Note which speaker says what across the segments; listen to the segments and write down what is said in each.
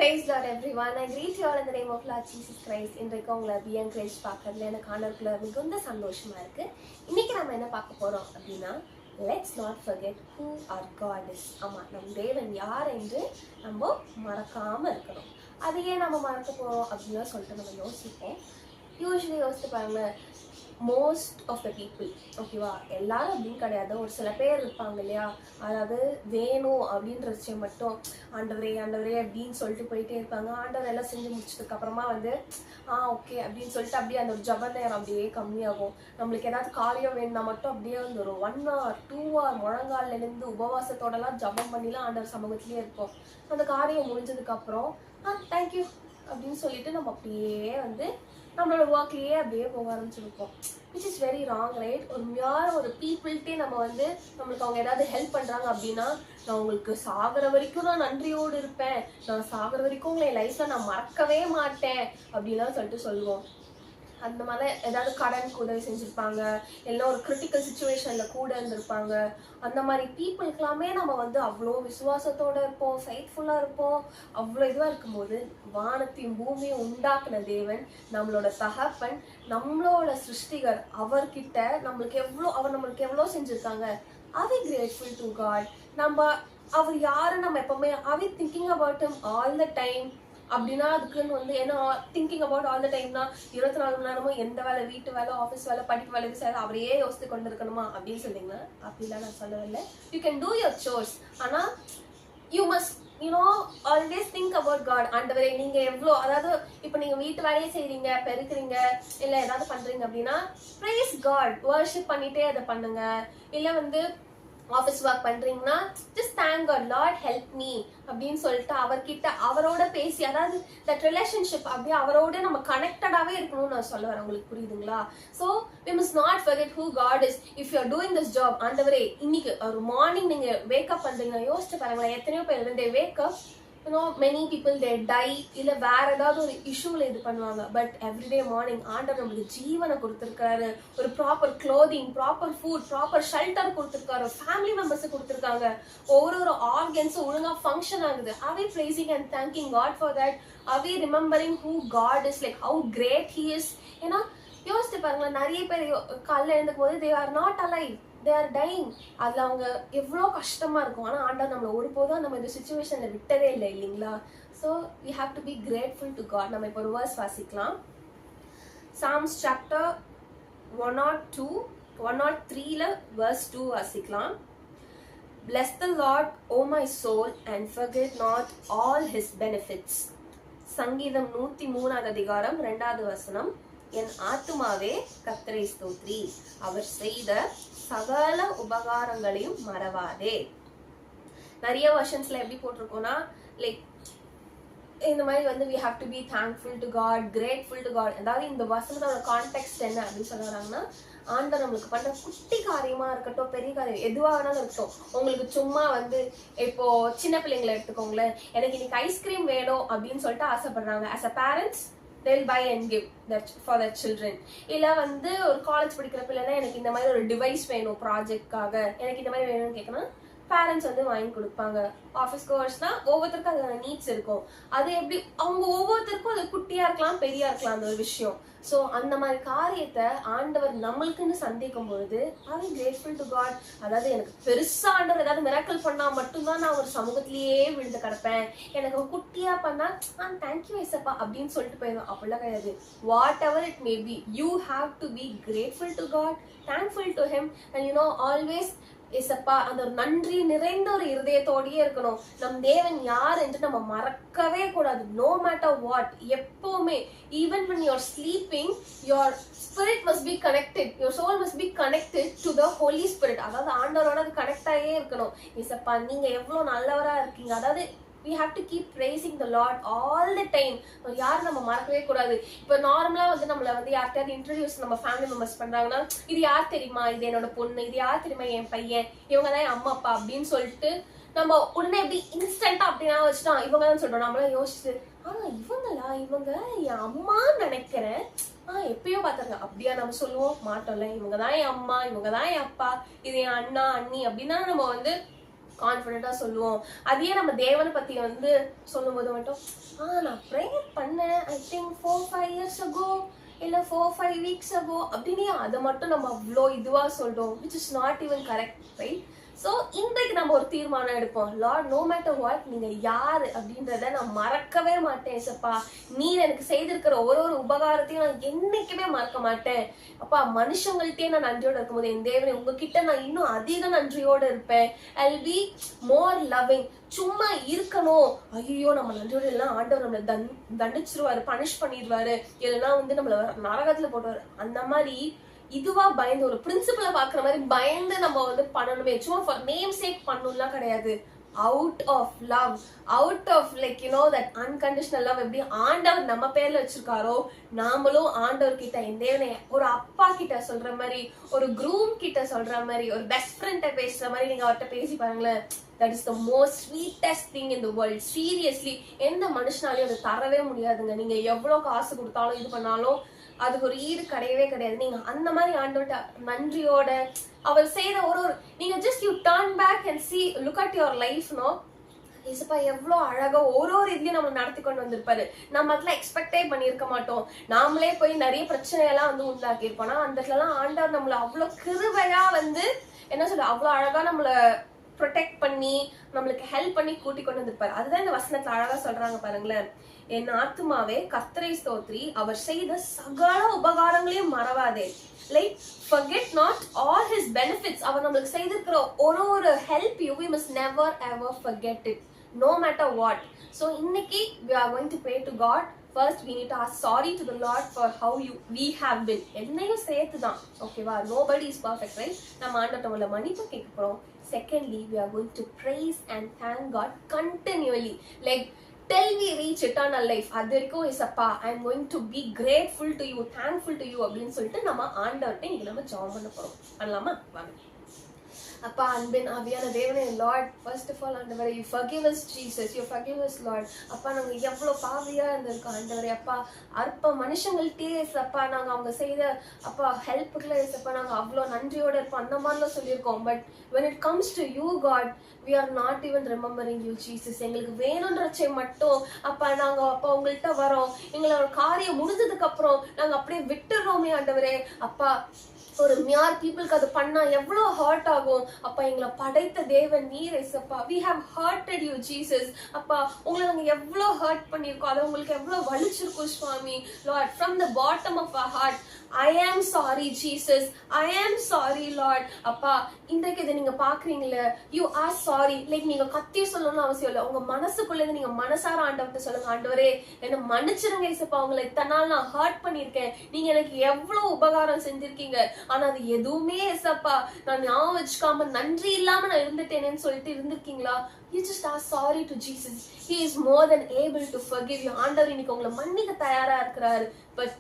Speaker 1: Praise Lord everyone. I greet you all in the name of Lord Jesus Christ. இன்றைக்கு உங்களை PN grace பார்க்கறதுல எனக்கு ஆனர்க்குள்ள மிகுந்த சந்தோஷமா இருக்கு. இன்னைக்கு நம்ம என்ன பார்க்க போறோம் அப்படின்னா, let's not forget who are God is. ஆமா, நம் தேவன் யார் என்று நம்ம மறக்காம இருக்கணும். அதையே நம்ம மறக்க போறோம் அப்படின்னு சொல்லிட்டு நம்ம யோசிப்போம். யூஸ்வலி யோசித்து பாருங்க, மோஸ்ட் ஆஃப் த பீப்புள், ஓகேவா, எல்லாரும் அப்படின்னு கிடையாது, ஒரு சில பேர் இருப்பாங்க இல்லையா, அதாவது வேணும் அப்படின்ற விஷயம் மட்டும் ஆண்டவரே ஆண்டவரே அப்படின்னு சொல்லிட்டு போயிட்டே இருப்பாங்க. ஆண்டவர் எல்லாம் செஞ்சு முடிச்சதுக்கு அப்புறமா வந்து ஓகே அப்படின்னு சொல்லிட்டு அப்படியே அந்த ஒரு ஜப நேரம் அப்படியே கம்மியாகும். நம்மளுக்கு ஏதாவது காரியம் வேணும்னா மட்டும் அப்படியே வந்து ஒரு 1 hour 2 hour முழங்கால்ல இருந்து உபவாசத்தோடலாம் ஜபம் பண்ணிலாம் ஆண்டவர் சமூகத்திலேயே இருப்போம். அந்த காரியம் முடிஞ்சதுக்கு அப்புறம் தேங்க்யூ அப்படின்னு சொல்லிட்டு நம்ம அப்படியே வந்து நம்மளோட ஒர்க்லேயே அப்படியே போக ஆரம்பிச்சிருப்போம். Which is very wrong, right? ஒரு பீப்புள்கிட்டே நம்ம வந்து நம்மளுக்கு அவங்க ஏதாவது ஹெல்ப் பண்ணுறாங்க அப்படின்னா, நான் உங்களுக்கு சாகிற வரைக்கும் நான் நன்றியோடு இருப்பேன், நான் சாகிற வரைக்கும் உங்களை லைஃப்பில் நான் மறக்கவே மாட்டேன் அப்படின்லாம் சொல்லிட்டு சொல்லுவோம். அந்த மாதிரி ஏதாவது கடனுக்கு உதவி செஞ்சுருப்பாங்க, இல்லை ஒரு கிரிட்டிக்கல் சுச்சுவேஷனில் கூட இருந்திருப்பாங்க. அந்த மாதிரி பீப்புளுக்கெல்லாமே நம்ம வந்து அவ்வளோ விசுவாசத்தோடு இருப்போம், ஃபெய்த்ஃபுல்லாக இருப்போம். அவ்வளோ இதுவாக இருக்கும்போது வானத்தையும் பூமியை உண்டாக்குன தேவன், நம்மளோட தகப்பன், நம்மளோட சிருஷ்டிகர், அவர்கிட்ட அவர் நம்மளுக்கு எவ்வளோ செஞ்சுருக்காங்க. Are we grateful to God? அவர் யாரு நம்ம எப்பவுமே are we thinking about him all the time அப்படின்னா, அதுக்குன்னு வந்து ஏன்னா திங்கிங் அபவுட் ஆல் த டைம்னா 24 மணி நேரமும் எந்த வேலை, வீட்டு வேலை, ஆஃபீஸ் வேலை, படிப்பு வேலை, சார் அவரையே யோசித்து கொண்டு இருக்கணுமா அப்படின்னு சொல்லிங்கன்னா, அப்படிலாம் நான் சொல்லவில்லை. You can do your source, ஆனால் you must always think about God. ஆண்டவரே நீங்க எவ்வளோ, அதாவது இப்போ நீங்க வீட்டு வேலையை செய்றீங்க, பெருக்குறீங்க, இல்லை ஏதாவது பண்றீங்க அப்படின்னா ப்ரைஸ் காட், வர்ஷிப் பண்ணிட்டே அதை பண்ணுங்க. இல்லை வந்து ஆஃபீஸ் ஒர்க் பண்றீங்கன்னா just thank God, Lord help me அப்படின்னு சொல்லிட்டு அவர்கிட்ட அவரோட பேசி, அதாவது தட் ரிலேஷன்ஷிப் அப்படியே அவரோட நம்ம கனெக்டடாவே இருக்கணும்னு நான் சொல்ல வரேன். உங்களுக்கு புரியுதுங்களா? So we must not forget who God is. If you are doing this job, ஆண்டவரே இன்னைக்கு ஒரு மார்னிங் நீங்க வேக்கப் பண்றீங்க, யோசிச்சு பாருங்களேன், எத்தனையோ பேர் when they wake up, many people they die, இல்ல வேற ஏதாவது ஒரு இஷ்யூல இது பண்ணுவாங்க. பட் எவ்ரிடே மார்னிங் ஆண்டவர் நம்மளுக்கு ஜீவனை கொடுத்திருக்காரு, ஒரு proper clothing, proper food, proper shelter கொடுத்திருக்காரு, ஃபேமிலி மெம்பர்ஸ் கொடுத்திருக்காங்க, ஒவ்வொரு ஆர்கன்ஸும் ஒழுங்கா ஃபங்க்ஷன் ஆகுது. Are we praising and thanking God for that? Are we remembering who God is, like how great he is? ஏன்னா யோசிச்சு பாருங்களேன், நிறைய பேர் காலைல எழுந்துக்கும் போது they are not alive, they are dying. அதுல அவங்க எவ்வளோ கஷ்டமா இருக்கும். ஆனா ஆண்டவர் நம்மள ஒருபோதும் நம்ம இந்த சுச்சுவேஷன்ல விட்டதே இல்லை, இல்லைங்களா? So we have to be grateful to God. நம்ம இப்போ ஒரு வேர்ஸ் வாசிக்கலாம். Psalms chapter 103ல verse 2 வாசிக்கலாம். Bless the Lord, O my soul, and forget not all his benefits. சங்கீதம் 103 அதிகாரம் 2வது வசனம். என் ஆத்துமாவே கர்த்தரை ஸ்தோத்திரி, அவர் செய்த சகல உபகாரங்களையும் மறவாதே. நிறைய வெர்ஷன்ஸ்ல எப்படி போட்டிருக்கோம்னா, லைக் இந்த மாதிரி வந்து we have to be thankful to God, grateful to God. அதாவது இந்த வசனத்தோட கான்டெக்ஸ்ட் என்ன அப்படின்னு சொல்றாங்கன்னா, ஆண்டவர் நம்மளுக்கு பண்ற குட்டி காரியமா இருக்கட்டும், பெரிய காரியம் எதுவா வேணாலும் இருக்கட்டும். உங்களுக்கு சும்மா வந்து இப்போ சின்ன பிள்ளைங்களை எடுத்துக்கோங்களேன், எனக்கு இன்னைக்கு ஐஸ்கிரீம் வேணும் அப்படின்னு சொல்லிட்டு ஆசைப்படுறாங்க. as a parents they'll buy and give that for their children. இல்ல வந்து ஒரு காலேஜ் படிக்கிற பிள்ளைனா எனக்கு இந்த மாதிரி ஒரு டிவைஸ் வேணும் ப்ராஜெக்ட்காக, எனக்கு இந்த மாதிரி வேணும்னு கேட்கணும், பேரண்ட்ஸ் வந்து வாங்கி கொடுப்பாங்க. ஆஃபீஸ் கோர்ஸ்னா ஒவ்வொருத்தருக்கும் அதுக்கான நீட்ஸ் இருக்கும். அது எப்படி அவங்க ஒவ்வொருத்தருக்கும் அது குட்டியா இருக்கலாம், பெரியா இருக்கலாம் அந்த ஒரு விஷயம். ஸோ அந்த மாதிரி காரியத்தை ஆண்டவர் நம்மளுக்குன்னு சந்திக்கும் பொழுது are we grateful to God? அதாவது எனக்கு பெருசா ஆண்டவர் ஏதாவது மிராக்கிள் பண்ணா மட்டும்தான் நான் ஒரு சமூகத்திலேயே விழுந்து கிடப்பேன், எனக்கு குட்டியா பண்ணா தேங்க்யூ ஏசப்பா அப்படின்னு சொல்லிட்டு போயிடுவேன். அப்படிலாம் கிடையாது. Whatever it may be, you have to be grateful to God, thankful to him, and always ஏசப்பா அந்த ஒரு நன்றி நிறைந்த ஒரு இருதயத்தோடயே இருக்கணும். நம் தேவன் யார் என்று நம்ம மறக்கவே கூடாது. நோ மேட்டர் வாட், எப்பவுமே, even when you're sleeping, your spirit must be connected, your soul must be connected to the Holy Spirit. அதாவது ஆண்டவரோட அது கனெக்ட் ஆகியே இருக்கணும். ஏசப்பா நீங்க எவ்வளவு நல்லவரா இருக்கீங்க, அதாவது we have to keep praising the Lord all the time. யாரும் நம்ம மறக்கவே கூடாது. இப்போ நார்மலா வந்து நம்மள வந்து யார்கிட்டயாவது இன்ட்ரடியூஸ் நம்ம ஃபேமிலி மெம்பர்ஸ் பண்றாங்கன்னா, இது யார் தெரியுமா, இது என்னோட பொண்ணு, இது யார் தெரியுமா, என் பையன், இவங்க தான் என் அம்மா அப்பா அப்படின்னு சொல்லிட்டு நம்ம உடனே எப்படி இன்ஸ்டன்டா அப்படின்னா வச்சுட்டோம் இவங்க தான் சொல்றோம். நம்மளாம் யோசிச்சு இவங்களா, இவங்க என் அம்மான்னு நினைக்கிறேன், எப்பயோ பாத்துருங்க அப்படியா நம்ம சொல்லுவோம் மாட்டோம்ல. இவங்க தான் என் அம்மா, இவங்க தான் என் அப்பா, இது என் அண்ணா அண்ணி அப்படின்னா நம்ம வந்து கான்ஃபிடென்ட்டா சொல்லுவோம். அதையே நம்ம தேவனை பத்தி வந்து சொல்லும் போது மட்டும் நான் ப்ரேயர் பண்ணேன் ஐ திங்க் 4-5 years ago இல்ல 4-5 weeks ago அப்படின்னு அதை மட்டும் நம்ம அவ்வளோ இதுவா சொல்றோம், which is not even correct, right? So இன்றைக்கு நம்ம ஒரு தீர்மானம் எடுப்போம். லார்ட், நோ மேட்டர் வாட், நீங்க யாரு அப்படின்றத நான் மறக்கவே மாட்டேன் ஏசப்பா. நீர் எனக்கு செய்திருக்கிற ஒரு ஒரு உபகாரத்தையும் நான் என்னைக்குமே மறக்க மாட்டேன் அப்பா. மனுஷங்கள்ட்டே நான் நன்றியோட இருக்கும்போது என் தேவனே உங்ககிட்ட நான் இன்னும் அதிக நன்றியோட இருப்பேன். I'll be more loving. சும்மா இருக்கணும், ஐயோ நம்ம நன்றியோட எல்லாம் ஆண்டவர் நம்மளை தண்டிச்சிருவாரு, பனிஷ் பண்ணிடுவாரு, இல்லைன்னா வந்து நம்மள நரகத்துல போட்டுவாரு, அந்த மாதிரி இதுவா பயந்து ஒரு பிரின்சிபலை பாக்குற மாதிரி பயந்து நம்ம வந்து பண்ணணுமே. சும்மா நேம் சேக் பண்ணணும்லாம் கிடையாது. Out of love, out of like you know that unconditional love எப்படி ஆண்டவர் நம்ம பேர்ல வச்சிருக்காரோ, நாமளும் ஆண்டவர் கிட்ட என் தேவனே ஒரு அப்பா கிட்ட சொல்ற மாதிரி, ஒரு க்ரூம் கிட்ட சொல்ற மாதிரி, ஒரு பெஸ்ட் ஃப்ரெண்ட பேசுற மாதிரி நீங்க அவர்கிட்ட பேசி பாருங்களேன். That is the most sweetest thing in the world. Seriously எந்த மனுஷனாலையும் அதை தரவே முடியாதுங்க. நீங்க எவ்வளவு காசு கொடுத்தாலும் இது பண்ணாலும் அதுக்கு ஒரு ஈடு கிடையவே கிடையாது. நீங்க அந்த மாதிரி ஆண்டவர்கிட்ட நன்றியோட அவர் செய்த ஒரு நீங்க just you turn back and see look at your life, no, இசப்பா எவ்வளோ அழகா ஒரு இதுலயும் நம்ம நடத்தி கொண்டு வந்திருப்பாரு. நம்ம அதெல்லாம் எக்ஸ்பெக்டே பண்ணியிருக்க மாட்டோம். நாமளே போய் நிறைய பிரச்சனையெல்லாம் வந்து உண்டாக்கி இருப்போம்னா அந்த இடத்துலலாம் ஆண்டவர் நம்மள அவ்வளவு கிருபையா வந்து என்ன சொல்ற அவ்வளவு அழகா நம்மள ப்ரொடெக்ட் பண்ணி நம்மளுக்கு ஹெல்ப் பண்ணி கூட்டி கொண்டு வந்திருப்பாரு. அதுதான் இந்த வசனத்துல அழகா சொல்றாங்க பாருங்களேன். என் ஆத்துமாவே கர்த்தரை ஸ்தோத்திரி, அவர் செய்த சகல உபகாரங்களையும் மறவாதே. Like forget not all his benefits. அவர் நம்மளுக்கு செய்திருக்கிற ஒரு help we must never ever forget it, no matter what. So இன்னைக்கு we are going to pray to God. First we need to ask sorry to the Lord for how we have been. என்னையும் சேர்த்துதான், ஓகேவா? Nobody is perfect, right? நம்ம ஆண்டவர்கிட்ட மன்னிப்பு கேட்க போறோம். Secondly, we are going to praise and thank God continually, like till we reach eternal life. அது வரைக்கும் இசப்பா I am going to be grateful to you, thankful to you அப்படின்னு சொல்லிட்டு நம்ம ஆண்டவர்கிட்ட இன்னைக்கு நம்ம ஜெபம் பண்ண போறோம். பண்ணலாமா? வாங்க. அப்பா அன்பின் ஆவியான தேவனே, லார்ட் ஃபர்ஸ்ட் ஆஃப் ஆல் ஆண்டவரே you forgive us Jesus, you forgive us Lord. அப்பா நாங்க எவ்வளவு பாவியா இருந்திருக்கோம் ஆண்டவரே. அப்பா அற்ப மனுஷங்கள்ட்டே அப்பா நாங்க அவங்க செய்த அப்பா ஹெல்ப்புக்குள்ள அப்பா நாங்க அவ்வளோ நன்றியோட இருப்போம், அந்த மாதிரிலாம் சொல்லியிருக்கோம். But when it comes to you God, we are not even remembering you Jesus. எங்களுக்கு வேணும்ன்றச்சே மட்டும் அப்பா நாங்க அப்பா உங்கள்கிட்ட வரோம். எங்களோட காரியம் முடிஞ்சதுக்கு அப்புறம் நாங்க அப்படியே விட்டுறோமே ஆண்டவரே. அப்பா ஒரு மியார் பீப்புளுக்கு அது பண்ணா எவ்வளவு ஹர்ட் ஆகும். அப்பா எங்களை படைத்த தேவன் நீர் ஏசப்பா. we have hurted you Jesus. அப்பா உங்களை நாங்க எவ்வளவு ஹர்ட் பண்ணிருக்கோம், அது உங்களுக்கு எவ்வளவு வலிச்சிருக்கும் சுவாமி. Lord, from the bottom of our heart I am sorry Jesus, I am sorry Lord. அப்பா இன்றைக்கு இதை நீங்க பாக்குறீங்களே, you are sorry. லைக் நீங்க கத்தி சொல்லணும்னு அவசியம் இல்லை, உங்க மனசுக்குள்ள நீங்க மனசார ஆண்டவர்கிட்ட சொல்லுங்க, ஆண்டவரே என்ன மன்னிச்சிருங்க ஏசப்பா, உங்களை இத்தனை நாள் நான் ஹர்ட் பண்ணிருக்கேன், நீங்க எனக்கு எவ்வளவு உபகாரம் செஞ்சிருக்கீங்க, ஆனா அது எதுவுமே ஏசப்பா நான் ஞாபகம் வச்சுக்காம நன்றி இல்லாம நான் இருந்துட்டேனேன்னு சொல்லிட்டு இருந்திருக்கீங்களா? You just are sorry to Jesus. He is more than able to forgive you. ஆண்டவர் இன்னைக்கு உங்களை மன்னிக்க தயாரா இருக்கிறாரு. பட்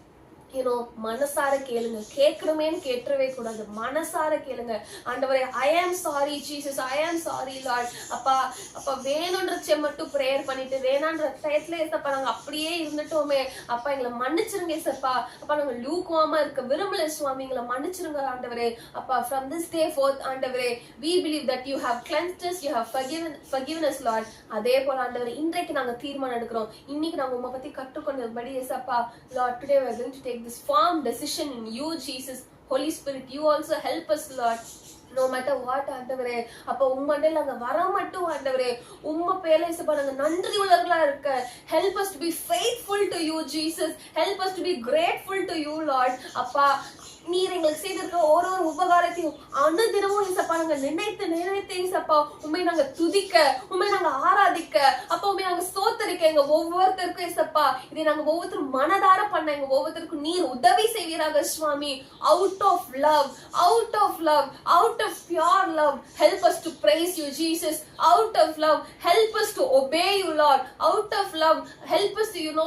Speaker 1: மனசார கேளுங்க, கேட்கணுமேன்னு கேட்டுறவே கூடாது, மனசார கேளுங்க. ஆண்டவரே I am sorry Jesus, I am sorry Lord. அப்பா அப்பா வேணும்ன்றச்சே மட்டும் பிரேயர் பண்ணிட்டு வேணான்ற டயத்துல ஏசப்பா நாங்க அப்படியே இருந்துட்டோமே, அப்பா எங்களை மன்னிச்சிருங்க ஏசப்பா. அப்பா நாங்க லூக்குவாம இருக்க விரும்பல சுவாமி, எங்களை மன்னிச்சிருங்க ஆண்டவரே. அப்பா from this day forth ஆண்டவரே we believe that you have cleansed us, you have forgiven us Lord. அதே போல ஆண்டவரே இன்றைக்கு நாங்க தீர்மானம் எடுக்கிறோம், இன்னைக்கு நாங்க உங்களை பத்தி கற்றுக்கொண்டபடி ஏசப்பா Lord, today we are going to take this firm decision in you Jesus. Holy Spirit, you also help us Lord, no matter what ஆண்டவரே. அப்ப உம்மண்டே நாங்க வர மட்டும் ஆண்டவரே உம்ம பேர்ல இயேசுப்பா நாங்க நன்றி உள்ளவர்களா இருக்க. help us to be faithful to you Jesus, help us to be grateful to you Lord. அப்பா நீர் எங்களுக்கு செய்திருக்க ஒரு உபகாரத்தையும் அனுதினமும் இசப்பா நாங்க நினைத்து இசப்பா உண்மை நாங்க துதிக்க, உண்மை நாங்க ஆராதிக்க, அப்ப உண்மை நாங்க ஸ்தோத்தரிக்க எங்க ஒவ்வொருத்தருக்கும் இசப்பா இதை நாங்க ஒவ்வொருத்தரும் மனதார பண்ண எங்க ஒவ்வொருத்தருக்கும் நீர் உதவி செய்வீராக சுவாமி. out of love, out of love, out of pure love, help us to praise you Jesus. out of love, help us to obey you Lord. out of love, help us to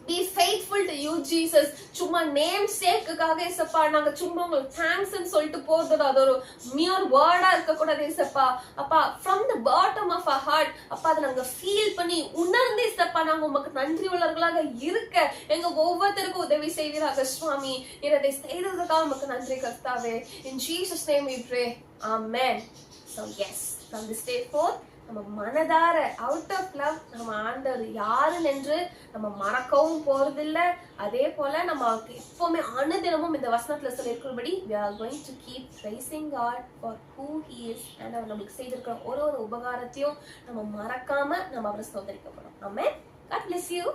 Speaker 1: be faithful to you Jesus. சும்மா name சேக்குக்காக ஏசப்பா நாங்க சும்மா உங்களுக்கு thanks ன்னு சொல்லிட்டு போறது அது ஒரு மியர் வேர்டா இருக்க கூடாது ஏசப்பா. அப்பா from the bottom of our heart அப்பா அதை நாங்க ஃபீல் பண்ணி உணர்ந்து ஏசப்பா நாங்க உமக்கு நன்றி உள்ளவர்களாக இருக்க எங்க ஒவ்வொருத்தருக்கும் உதவி செய்வீராக சுவாமி. இதை செய்ததுக்காக உமக்கு நன்றி கர்த்தாவே. in Jesus name we pray, amen. So yes, from this day forth நம்ம மனதார அவுட் ஆஃப் லவ் நம்ம ஆண்டவர் யாருன்னு என்று நம்ம மறக்கவும் போறதில்ல. அதே போல நம்ம எப்பவுமே அனுதினமும் இந்த வசனத்துல சொல்லியிருக்கிறபடி we are going to keep praising God for who he is and அவர் நமக்கு செய்திருக்கிற ஒரு உபகாரத்தையும் நம்ம மறக்காம நம்ம அவரை ஸ்தோத்திரிக்க போறோம். ஆமென். God bless you.